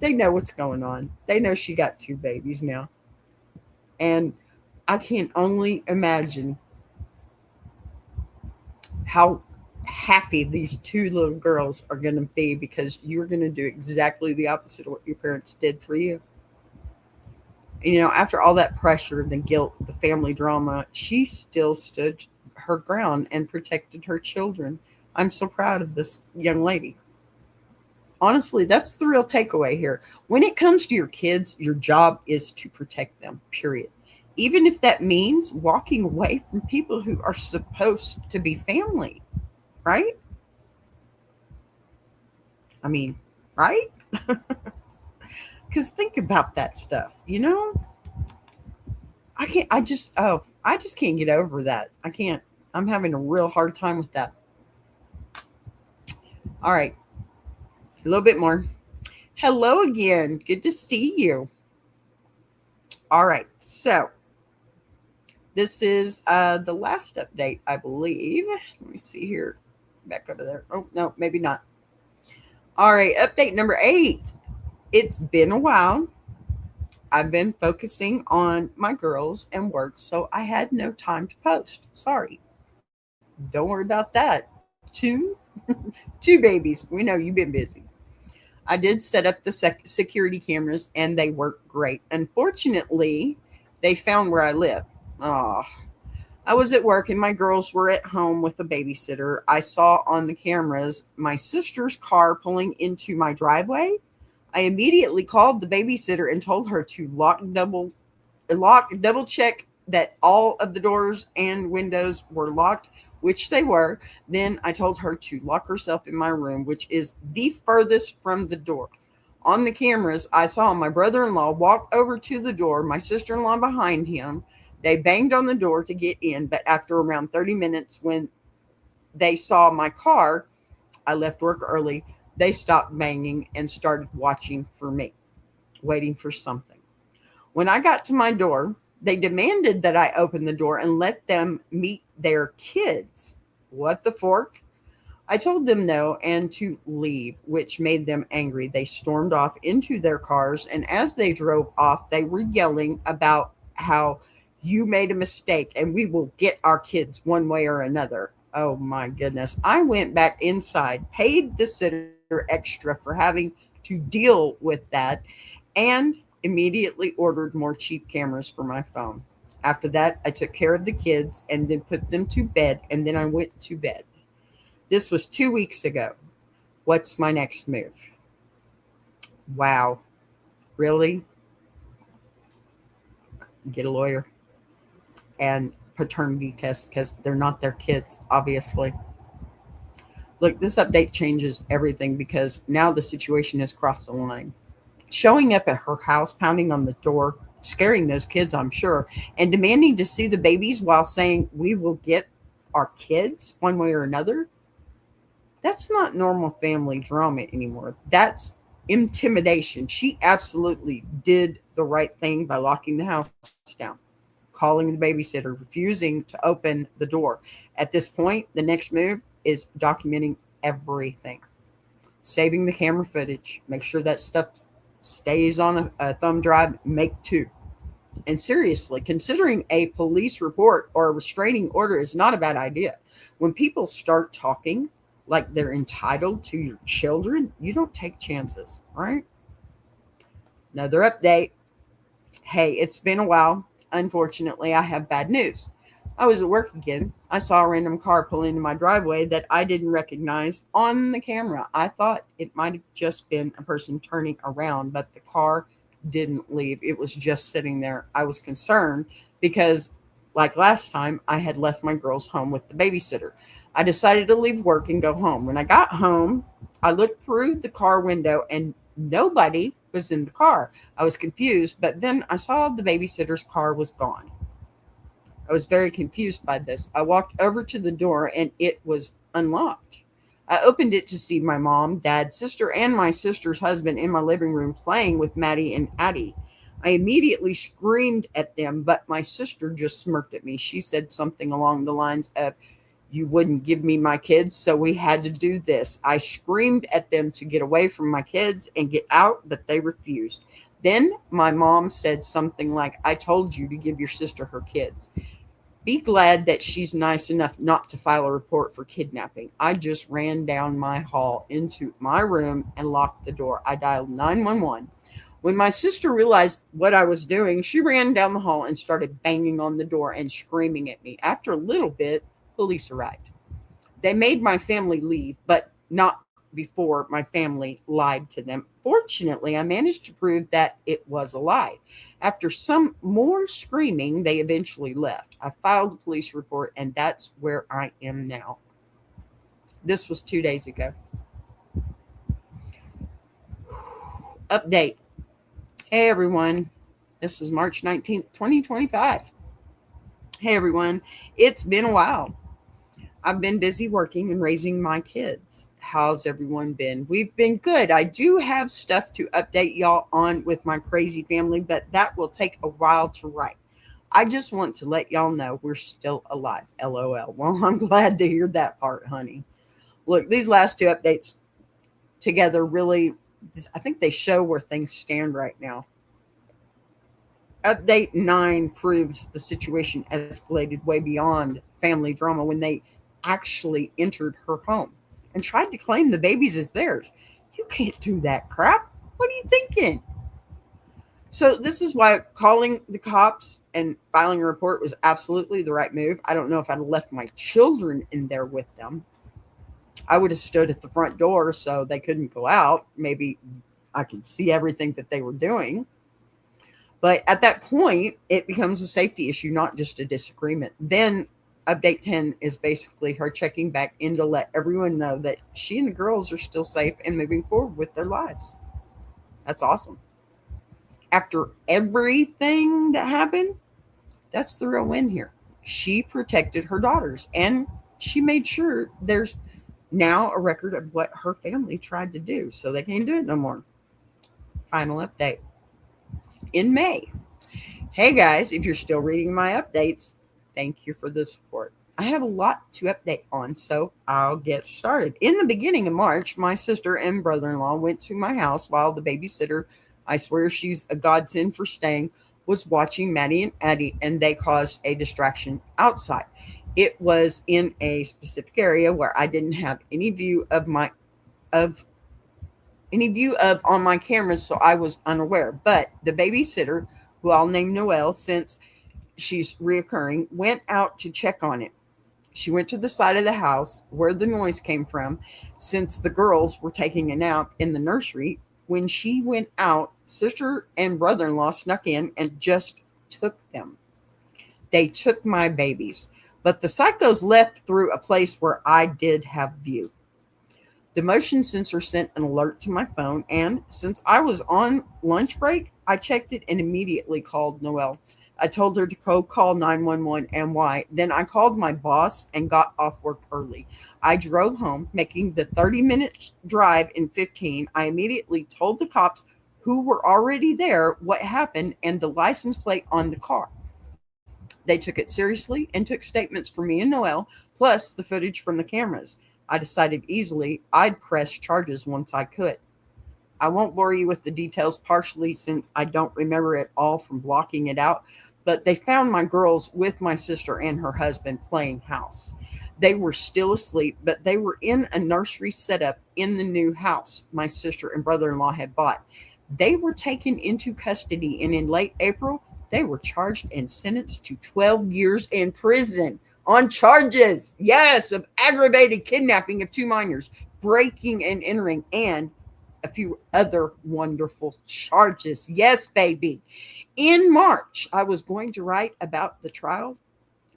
They know what's going on. They know she got two babies now. And I can only imagine how happy these two little girls are going to be because you're going to do exactly the opposite of what your parents did for you. After all that pressure, the guilt, the family drama, she still stood her ground and protected her children. I'm so proud of this young lady. Honestly, that's the real takeaway here. When it comes to your kids, your job is to protect them, period. Even if that means walking away from people who are supposed to be family, right? I mean, right? Because think about that stuff. I can't, I just can't get over that. I can't, I'm having a real hard time with that. All right, a little bit more. Hello again. Good to see you. All right, so this is the last update, I believe. Let me see here. Back over there. Oh, no, maybe not. All right, update number 8. It's been a while. I've been focusing on my girls and work, so I had no time to post. Sorry. Don't worry about that. Two, two babies. We know you've been busy. I did set up the security cameras and they work great. Unfortunately, they found where I live. Oh, I was at work and my girls were at home with a babysitter. I saw on the cameras my sister's car pulling into my driveway. I immediately called the babysitter and told her to double check that all of the doors and windows were locked, which they were. Then I told her to lock herself in my room, which is the furthest from the door. On the cameras, I saw my brother in law walk over to the door, my sister in law behind him. They banged on the door to get in, but after around 30 minutes, when they saw my car, I left work early. They stopped banging and started watching for me, waiting for something. When I got to my door, they demanded that I open the door and let them meet their kids. What the fork? I told them no and to leave, which made them angry. They stormed off into their cars, and as they drove off, they were yelling about how you made a mistake and we will get our kids one way or another. Oh my goodness. I went back inside, paid the sitter extra for having to deal with that, and immediately ordered more cheap cameras for my phone. After that, I took care of the kids and then put them to bed, and then I went to bed. This was 2 weeks ago. What's my next move? Wow. Really? Get a lawyer and paternity test because they're not their kids, obviously. Look, this update changes everything because now the situation has crossed the line. Showing up at her house, pounding on the door, scaring those kids, I'm sure, and demanding to see the babies while saying, we will get our kids one way or another. That's not normal family drama anymore. That's intimidation. She absolutely did the right thing by locking the house down, calling the babysitter, refusing to open the door. At this point, the next move is documenting everything. saving the camera footage, make sure that stuff stays on a thumb drive, make two. And seriously, considering a police report or a restraining order is not a bad idea. When people start talking like they're entitled to your children, you don't take chances, right? Another update. Hey, it's been a while. Unfortunately, I have bad news. I was at work again. I saw a random car pull into my driveway that I didn't recognize on the camera. I thought it might have just been a person turning around, but the car didn't leave. It was just sitting there. I was concerned because, like last time, I had left my girls home with the babysitter. I decided to leave work and go home. When I got home, I looked through the car window and nobody was in the car. I was confused, but then I saw the babysitter's car was gone. I was very confused by this. I walked over to the door and it was unlocked. I opened it to see my mom, dad, sister, and my sister's husband in my living room playing with Maddie and Addie. I immediately screamed at them, but my sister just smirked at me. She said something along the lines of, "You wouldn't give me my kids, so we had to do this." I screamed at them to get away from my kids and get out, but they refused. Then my mom said something like, "I told you to give your sister her kids. Be glad that she's nice enough not to file a report for kidnapping." I just ran down my hall into my room and locked the door. I dialed 911. When my sister realized what I was doing, she ran down the hall and started banging on the door and screaming at me. After a little bit, police arrived. They made my family leave, but not before my family lied to them. Fortunately, I managed to prove that it was a lie. After some more screaming, they eventually left. I filed a police report, and that's where I am now. This was 2 days ago. Update. Hey, everyone. This is March 19th, 2025. Hey, everyone. It's been a while. I've been busy working and raising my kids. How's everyone been? We've been good. I do have stuff to update y'all on with my crazy family, but that will take a while to write. I just want to let y'all know we're still alive. LOL. Well, I'm glad to hear that part, honey. Look, these last two updates together really, I think they show where things stand right now. Update 9 proves the situation escalated way beyond family drama when they actually entered her home and tried to claim the babies as theirs. You can't do that crap. What are you thinking? So this is why calling the cops and filing a report was absolutely the right move. I don't know if I'd left my children in there with them. I would have stood at the front door so they couldn't go out. Maybe I could see everything that they were doing. But at that point, it becomes a safety issue, not just a disagreement. Then update 10 is basically her checking back in to let everyone know that she and the girls are still safe and moving forward with their lives. That's awesome. After everything that happened, that's the real win here. She protected her daughters and she made sure there's now a record of what her family tried to do, so they can't do it no more. Final update. In May. Hey guys, if you're still reading my updates, thank you for the support. I have a lot to update on, so I'll get started. In the beginning of March, my sister and brother-in-law went to my house while the babysitter, I swear she's a godsend for staying, was watching Maddie and Addie, and they caused a distraction outside. It was in a specific area where I didn't have any view of on my cameras, so I was unaware. But the babysitter, who I'll name Noelle since she's reoccurring, went out to check on it. She went to the side of the house where the noise came from, since the girls were taking a nap in the nursery. When she went out, sister and brother-in-law snuck in and just took them. They took my babies, but the psychos left through a place where I did have view. The motion sensor sent an alert to my phone, and since I was on lunch break, I checked it and immediately called Noelle. I told her to call 911 and why. Then I called my boss and got off work early. I drove home, making the 30-minute drive in 15. I immediately told the cops, who were already there, what happened and the license plate on the car. They took it seriously and took statements from me and Noelle, plus the footage from the cameras. I decided easily I'd press charges once I could. I won't bore you with the details, partially since I don't remember it all from blocking it out, but they found my girls with my sister and her husband playing house. They were still asleep, but they were in a nursery setup in the new house my sister and brother in law had bought. They were taken into custody, and in late April, they were charged and sentenced to 12 years in prison on charges, yes, of aggravated kidnapping of two minors, breaking and entering, and a few other wonderful charges. Yes, baby. In March, I was going to write about the trial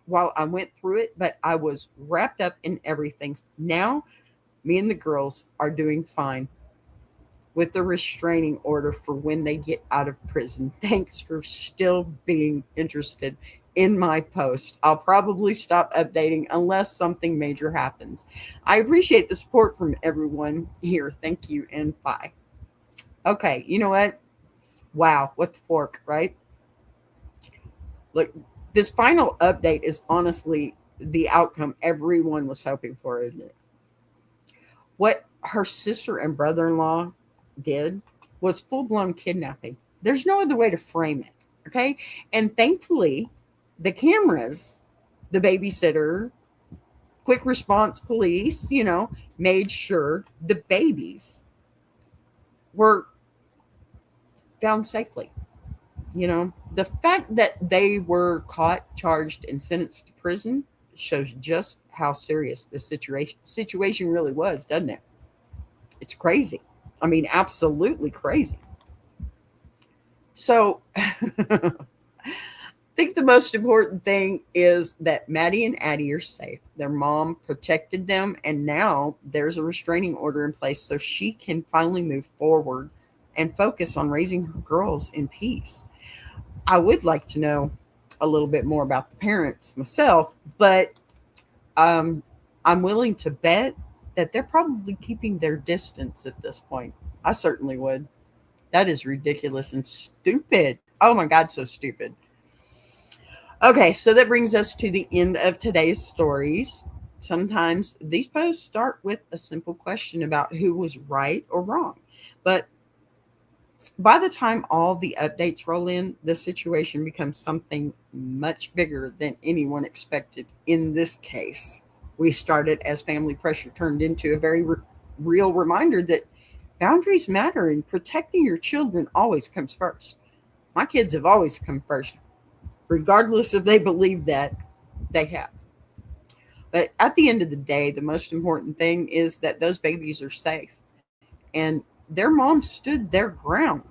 while I went through it, but I was wrapped up in everything. Now, me and the girls are doing fine with the restraining order for when they get out of prison. Thanks for still being interested in my post. I'll probably stop updating unless something major happens. I appreciate the support from everyone here. Thank you and bye. Okay, you know what? Wow, what the fork, right? Look, this final update is honestly the outcome everyone was hoping for, isn't it? What her sister and brother in law did was full blown kidnapping. There's no other way to frame it. Okay. And thankfully, the cameras, the babysitter, quick response police, made sure the babies were found safely. The fact that they were caught, charged, and sentenced to prison shows just how serious the situation really was, doesn't it? It's crazy. I mean, absolutely crazy. So, I think the most important thing is that Maddie and Addie are safe. Their mom protected them, and now there's a restraining order in place so she can finally move forward and focus on raising her girls in peace. I would like to know a little bit more about the parents myself, but I'm willing to bet that they're probably keeping their distance at this point. I certainly would. That is ridiculous and stupid. Oh my God, so stupid. Okay, so that brings us to the end of today's stories. Sometimes these posts start with a simple question about who was right or wrong. But by the time all the updates roll in, the situation becomes something much bigger than anyone expected. In this case, we started as family pressure turned into a very real reminder that boundaries matter and protecting your children always comes first. My kids have always come first, regardless if they believe that they have. But at the end of the day, the most important thing is that those babies are safe. And their mom stood their ground,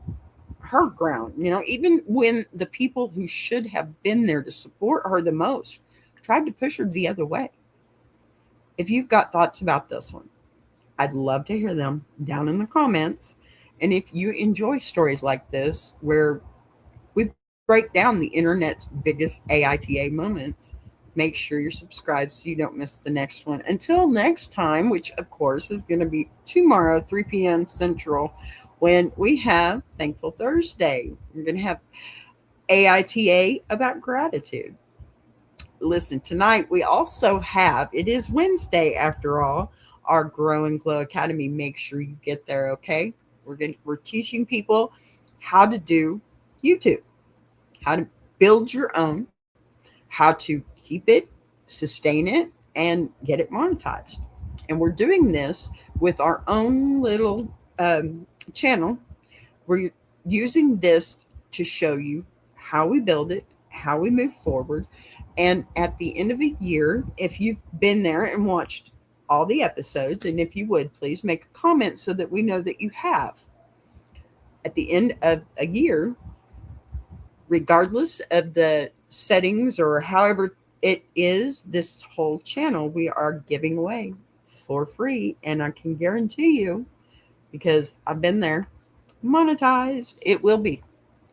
her ground, even when the people who should have been there to support her the most tried to push her the other way. If you've got thoughts about this one, I'd love to hear them down in the comments. And if you enjoy stories like this, where we break down the internet's biggest AITA moments, make sure you're subscribed so you don't miss the next one. Until next time, which of course is going to be tomorrow, 3 p.m. Central, when we have Thankful Thursday. We're going to have AITA about gratitude. Listen, tonight we also have, it is Wednesday after all, our Grow and Glow Academy. Make sure you get there, okay? We're teaching people how to do YouTube, how to build your own, how to keep it, sustain it, and get it monetized. And we're doing this with our own little channel. We're using this to show you how we build it, how we move forward. And at the end of a year, if you've been there and watched all the episodes, and if you would please make a comment so that we know that you have. At the end of a year, regardless of the settings or however it is, this whole channel we are giving away for free. And I can guarantee you, because I've been there, monetized. It will be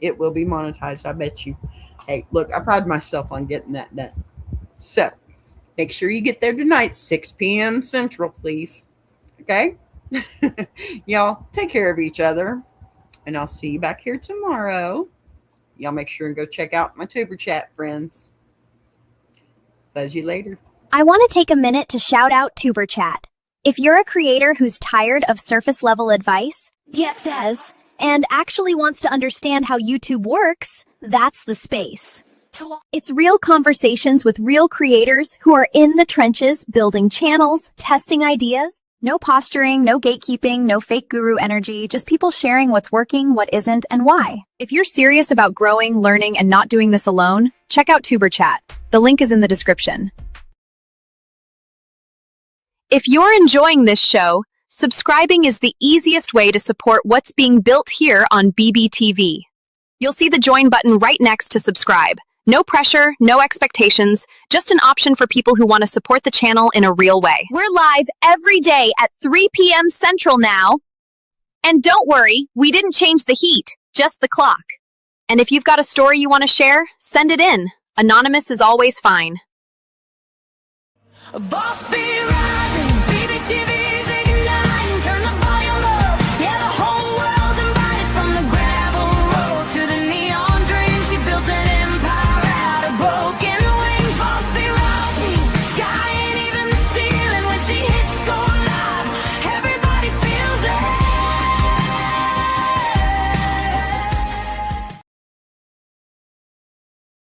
monetized. I bet you. Hey, look, I pride myself on getting that done. So make sure you get there tonight, 6 p.m. Central, please. Okay? Y'all, take care of each other. And I'll see you back here tomorrow. Y'all make sure and go check out my Tuber chat, friends. Buzz you later. I want to take a minute to shout out Tuber Chat. If you're a creator who's tired of surface-level advice, and actually wants to understand how YouTube works, that's the space. It's real conversations with real creators who are in the trenches building channels, testing ideas. No posturing, no gatekeeping, no fake guru energy, just people sharing what's working, what isn't, and why. If you're serious about growing, learning, and not doing this alone, check out Tuber Chat. The link is in the description. If you're enjoying this show, subscribing is the easiest way to support what's being built here on BBTV. You'll see the join button right next to subscribe. No pressure, no expectations, just an option for people who want to support the channel in a real way. We're live every day at 3 p.m. Central now. And don't worry, we didn't change the heat, just the clock. And if you've got a story you want to share, send it in. Anonymous is always fine. Boss be rising.